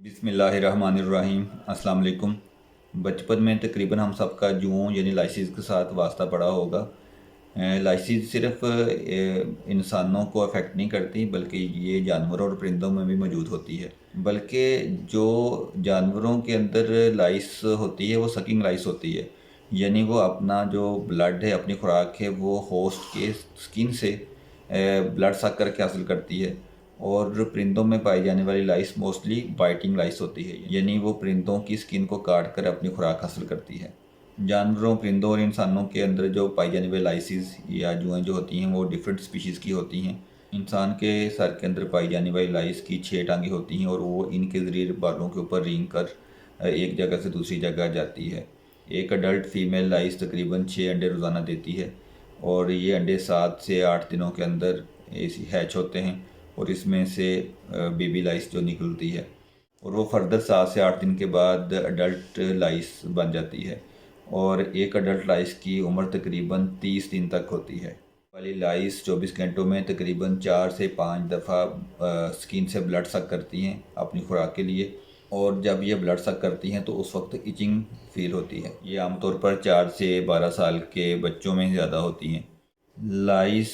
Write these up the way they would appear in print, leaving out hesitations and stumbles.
بسم اللہ الرحمن الرحیم۔ السلام علیکم۔ بچپن میں تقریباً ہم سب کا جوں یعنی لائسیز کے ساتھ واسطہ پڑا ہوگا۔ لائسیز صرف انسانوں کو افیکٹ نہیں کرتی بلکہ یہ جانوروں اور پرندوں میں بھی موجود ہوتی ہے، بلکہ جو جانوروں کے اندر لائس ہوتی ہے وہ سکنگ لائس ہوتی ہے، یعنی وہ اپنا جو بلڈ ہے، اپنی خوراک ہے، وہ ہوسٹ کے سکن سے بلڈ سک کر کے حاصل کرتی ہے۔ اور پرندوں میں پائی جانے والی لائس موسٹلی بائٹنگ لائس ہوتی ہے، یعنی وہ پرندوں کی سکن کو کاٹ کر اپنی خوراک حاصل کرتی ہے۔ جانوروں، پرندوں اور انسانوں کے اندر جو پائی جانے والی لائسز یا جوئیں جو ہوتی ہیں وہ ڈیفرنٹ سپیشیز کی ہوتی ہیں۔ انسان کے سر کے اندر پائی جانے والی لائس کی 6 ٹانگیں ہوتی ہیں اور وہ ان کے ذریعے بالوں کے اوپر رینگ کر ایک جگہ سے دوسری جگہ جاتی ہے۔ ایک اڈلٹ فیمیل لائس تقریباً 6 انڈے روزانہ دیتی ہے اور یہ انڈے 7 سے 8 دنوں کے اندر ہیچ ہوتے ہیں اور اس میں سے بیبی لائس جو نکلتی ہے اور وہ فردر 7 سے 8 دن کے بعد اڈلٹ لائس بن جاتی ہے، اور ایک اڈلٹ لائس کی عمر تقریباً 30 دن تک ہوتی ہے۔ والی لائس 24 گھنٹوں میں تقریباً 4 سے 5 دفعہ سکین سے بلڈ سک کرتی ہیں اپنی خوراک کے لیے، اور جب یہ بلڈ سک کرتی ہیں تو اس وقت ایچنگ فیل ہوتی ہے۔ یہ عام طور پر 4 سے 12 سال کے بچوں میں زیادہ ہوتی ہیں۔ لائس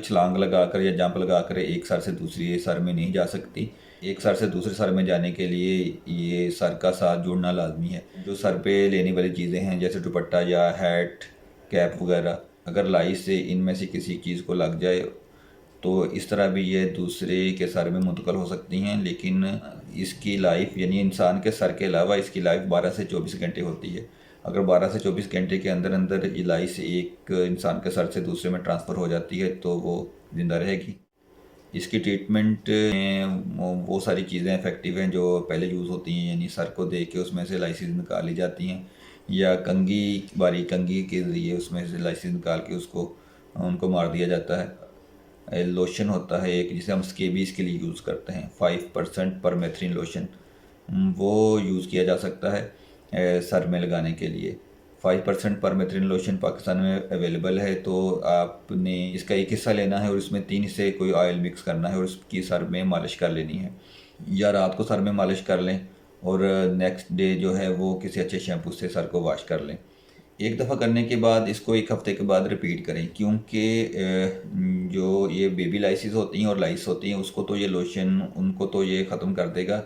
چھلانگ لگا کر یا جمپ لگا کر ایک سر سے دوسری سر میں نہیں جا سکتی۔ ایک سر سے دوسرے سر میں جانے کے لیے یہ سر کا ساتھ جڑنا لازمی ہے۔ جو سر پہ لینے والی چیزیں ہیں جیسے دوپٹہ یا ہیٹ، کیپ وغیرہ، اگر لائس سے ان میں سے کسی چیز کو لگ جائے تو اس طرح بھی یہ دوسرے کے سر میں منتقل ہو سکتی ہیں، لیکن اس کی لائف یعنی انسان کے سر کے علاوہ اس کی لائف 12 سے 24 گھنٹے ہوتی ہے۔ اگر 12 سے 24 گھنٹے کے اندر اندر یہ لائس ایک انسان کے سر سے دوسرے میں ٹرانسفر ہو جاتی ہے تو وہ زندہ رہے گی۔ اس کی ٹریٹمنٹ میں وہ ساری چیزیں افیکٹیو ہیں جو پہلے یوز ہوتی ہیں، یعنی سر کو دے کے اس میں سے لائسز نکالی جاتی ہیں، یا کنگھی، باریک کنگھی کے ذریعے اس میں سے لائسز نکال کے ان کو مار دیا جاتا ہے۔ لوشن ہوتا ہے ایک جسے ہم سکیبیز کے لیے یوز کرتے ہیں، 5% پرمیتھرین لوشن، وہ یوز کیا جا سکتا ہے سر میں لگانے کے لیے۔ 5% پرمیتھرین لوشن پاکستان میں اویلیبل ہے، تو آپ نے اس کا ایک حصہ لینا ہے اور اس میں 3 حصے کوئی آئل مکس کرنا ہے اور اس کی سر میں مالش کر لینی ہے، یا رات کو سر میں مالش کر لیں اور نیکسٹ ڈے جو ہے وہ کسی اچھے شیمپو سے سر کو واش کر لیں۔ ایک دفعہ کرنے کے بعد اس کو 1 ہفتے کے بعد ریپیٹ کریں، کیونکہ جو یہ بیبی لائسز ہوتی ہیں اور لائس ہوتی ہیں اس کو تو یہ لوشن ان کو تو یہ ختم کر دے گا،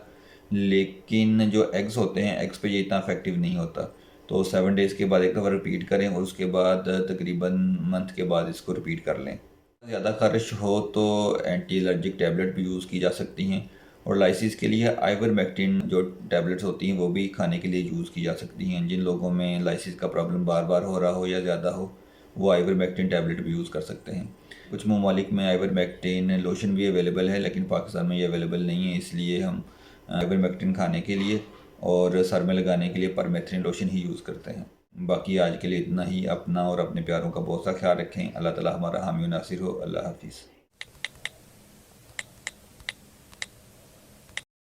لیکن جو ایگز ہوتے ہیں ایگز پہ یہ اتنا افیکٹیو نہیں ہوتا۔ تو 7 ڈیز کے بعد 1 دفعہ ریپیٹ کریں اور اس کے بعد تقریباً منتھ کے بعد اس کو ریپیٹ کر لیں۔ زیادہ خارش ہو تو اینٹی الرجک ٹیبلٹ بھی یوز کی جا سکتی ہیں، اور لائسیز کے لیے آئیورمیکٹن جو ٹیبلٹس ہوتی ہیں وہ بھی کھانے کے لیے یوز کی جا سکتی ہیں۔ جن لوگوں میں لائسیز کا پرابلم بار بار ہو رہا ہو یا زیادہ ہو وہ آئیورمیکٹن ٹیبلٹ بھی یوز کر سکتے ہیں۔ کچھ ممالک میں آئیورمیکٹن لوشن بھی اویلیبل ہے، لیکن پاکستان میں یہ اویلیبل نہیں ہے، اس لیے ہم آئیورمیکٹن کھانے کے لیے اور سر میں لگانے کے لیے پرمیتھرین لوشن ہی یوز کرتے ہیں۔ باقی آج کے لیے اتنا ہی۔ اپنا اور اپنے پیاروں کا بہت سا خیال رکھیں۔ اللہ تعالی ہمارا حامی و ناصر ہو۔ اللہ حافظ۔